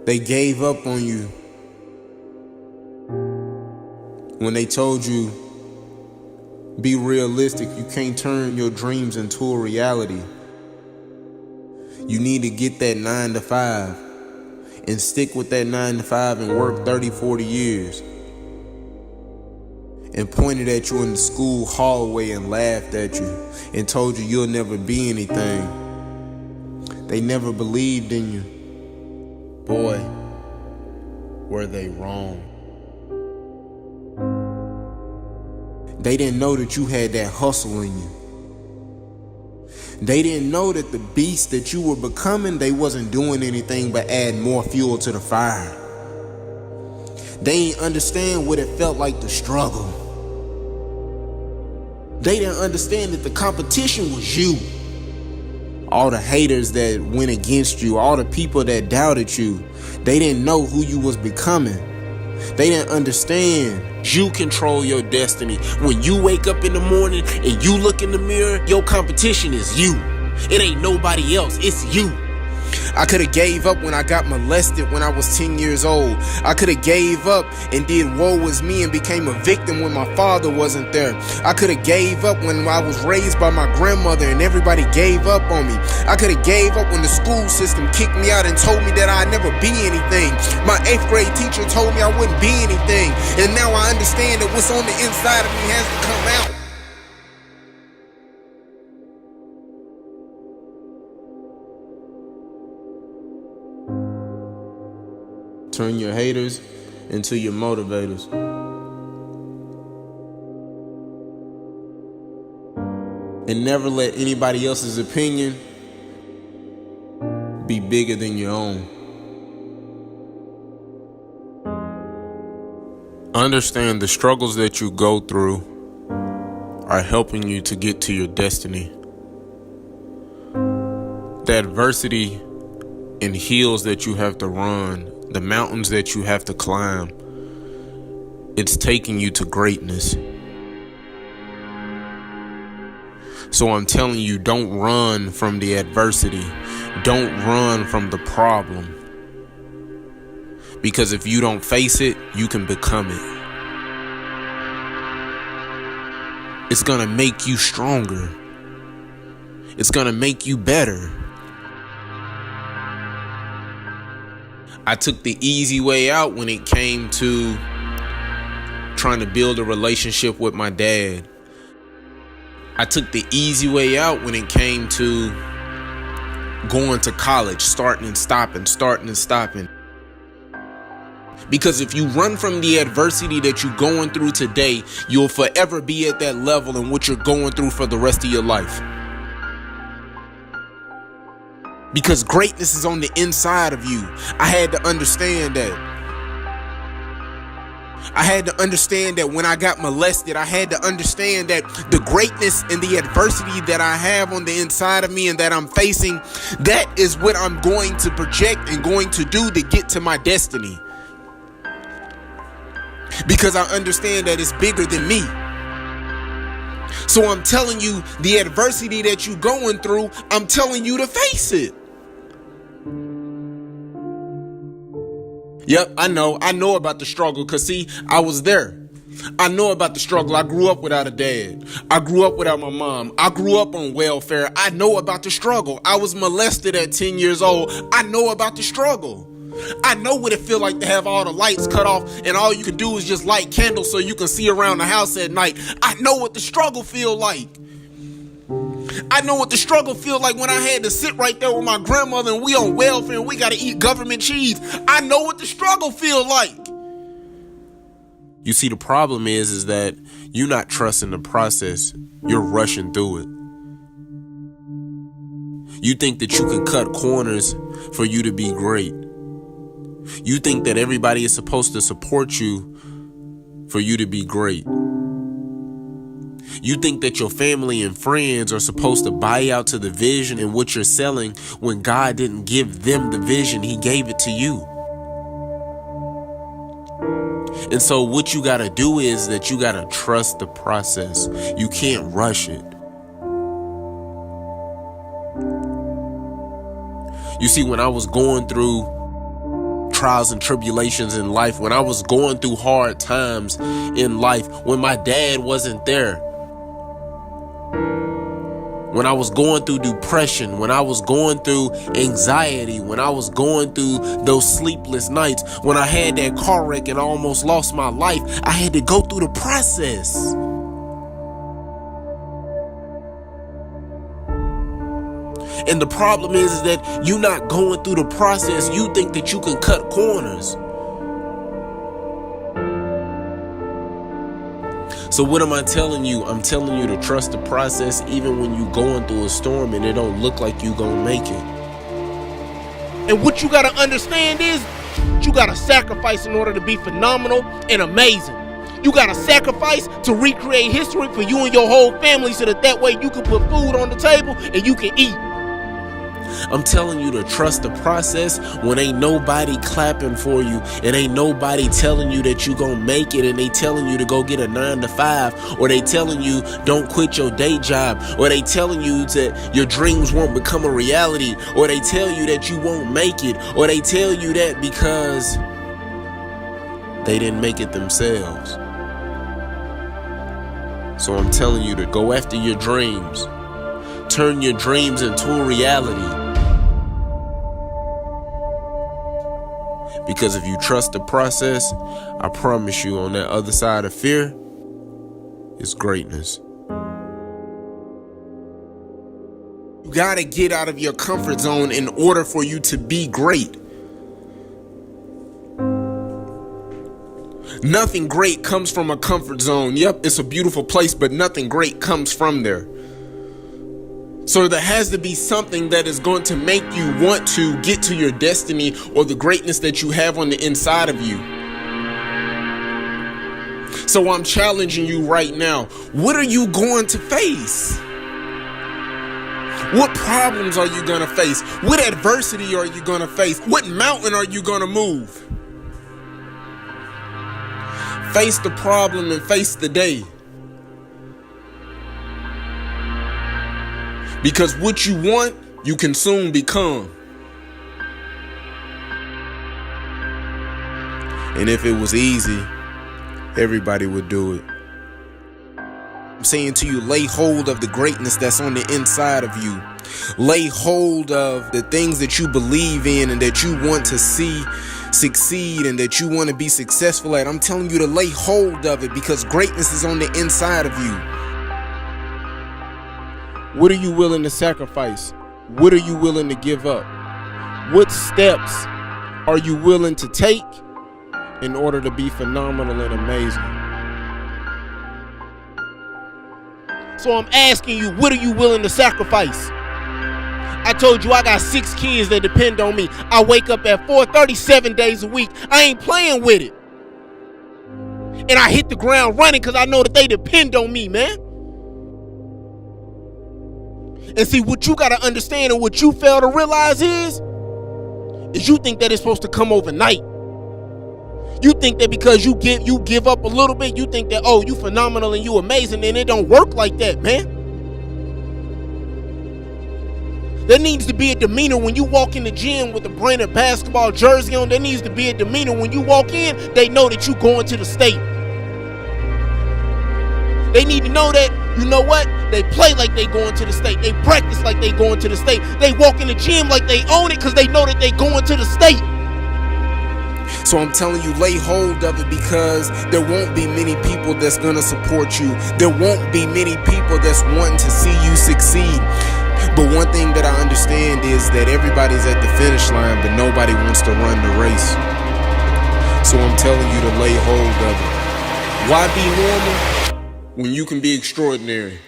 They gave up on you when they told you, be realistic, you can't turn your dreams into a reality. You need to get that 9 to 5 and stick with that 9 to 5 and work 30, 40 years. And pointed at you in the school hallway and laughed at you and told you you'll never be anything. They never believed in you. Boy, were they wrong. They didn't know that you had that hustle in you. They didn't know that the beast that you were becoming, they wasn't doing anything but add more fuel to the fire. They didn't understand what it felt like to struggle. They didn't understand that the competition was you. All the haters that went against you, all the people that doubted you, they didn't know who you was becoming. They didn't understand you control your destiny. When you wake up in the morning and you look in the mirror, your competition is you. It ain't nobody else, it's you. I could have gave up when I got molested when I was 10 years old. I could have gave up and did woe was me and became a victim when my father wasn't there. I could have gave up when I was raised by my grandmother and everybody gave up on me. I could have gave up when the school system kicked me out and told me that I'd never be anything. My 8th grade teacher told me I wouldn't be anything. And now I understand that what's on the inside of me has to come out. Turn your haters into your motivators. And never let anybody else's opinion be bigger than your own. Understand the struggles that you go through are helping you to get to your destiny. The adversity and hills that you have to run, the mountains that you have to climb, it's taking you to greatness. So I'm telling you, don't run from the adversity. Don't run from the problem. Because if you don't face it, you can become it. It's gonna make you stronger. It's gonna make you better. I took the easy way out when it came to trying to build a relationship with my dad. I took the easy way out when it came to going to college, starting and stopping. Because if you run from the adversity that you're going through today, you'll forever be at that level in what you're going through for the rest of your life. Because greatness is on the inside of you. I had to understand that. I had to understand that when I got molested, I had to understand that the greatness and the adversity that I have on the inside of me and that I'm facing, that is what I'm going to project and going to do to get to my destiny. Because I understand that it's bigger than me. So I'm telling you, the adversity that you're going through, I'm telling you to face it. Yep, I know about the struggle, because see, I was there. I know about the struggle. I grew up without a dad. I grew up without my mom. I grew up on welfare. I know about the struggle. I was molested at 10 years old. I know about the struggle. I know what it feels like to have all the lights cut off and all you can do is just light candles so you can see around the house at night. I know what the struggle feels like. I know what the struggle feels like when I had to sit right there with my grandmother and we on welfare and we got to eat government cheese. I know what the struggle feels like. You see, the problem is that you're not trusting the process. You're rushing through it. You think that you can cut corners for you to be great. You think that everybody is supposed to support you for you to be great. You think that your family and friends are supposed to buy out to the vision and what you're selling when God didn't give them the vision. He gave it to you. And so what you got to do is that you got to trust the process. You can't rush it. You see, when I was going through trials and tribulations in life, when I was going through hard times in life, when my dad wasn't there, when I was going through depression, when I was going through anxiety, when I was going through those sleepless nights, when I had that car wreck and I almost lost my life, I had to go through the process. And the problem is that you're not going through the process. You think that you can cut corners. So what am I telling you? I'm telling you to trust the process even when you're going through a storm and it don't look like you gonna make it. And what you gotta understand is you gotta sacrifice in order to be phenomenal and amazing. You gotta sacrifice to recreate history for you and your whole family so that way you can put food on the table and you can eat. I'm telling you to trust the process when ain't nobody clapping for you and ain't nobody telling you that you gonna make it, and they telling you to go get a 9 to 5, or they telling you don't quit your day job, or they telling you that your dreams won't become a reality, or they tell you that you won't make it, or they tell you that because they didn't make it themselves. So I'm telling you to go after your dreams. Turn your dreams into a reality. Because if you trust the process, I promise you, on that other side of fear is greatness. You gotta get out of your comfort zone in order for you to be great. Nothing great comes from a comfort zone. Yep, it's a beautiful place, but nothing great comes from there. So there has to be something that is going to make you want to get to your destiny or the greatness that you have on the inside of you. So I'm challenging you right now. What are you going to face? What problems are you going to face? What adversity are you going to face? What mountain are you going to move? Face the problem and face the day. Because what you want, you can soon become. And if it was easy, everybody would do it. I'm saying to you, lay hold of the greatness that's on the inside of you. Lay hold of the things that you believe in and that you want to see succeed and that you want to be successful at. I'm telling you to lay hold of it, because greatness is on the inside of you. What are you willing to sacrifice? What are you willing to give up? What steps are you willing to take in order to be phenomenal and amazing? So I'm asking you, what are you willing to sacrifice? I told you I got 6 kids that depend on me. I wake up at 4:30 7 days a week. I ain't playing with it. And I hit the ground running because I know that they depend on me, man. And see, what you got to understand and what you fail to realize is you think that it's supposed to come overnight. You think that because you give up a little bit, you think that, oh, you phenomenal and you amazing, and it don't work like that, man. There needs to be a demeanor when you walk in the gym with a branded basketball jersey on. There needs to be a demeanor when you walk in, they know that you going to the state. They need to know that, you know what? They play like they going to the state. They practice like they going to the state. They walk in the gym like they own it because they know that they going to the state. So I'm telling you, lay hold of it, because there won't be many people that's going to support you. There won't be many people that's wanting to see you succeed. But one thing that I understand is that everybody's at the finish line, but nobody wants to run the race. So I'm telling you to lay hold of it. Why be normal when you can be extraordinary?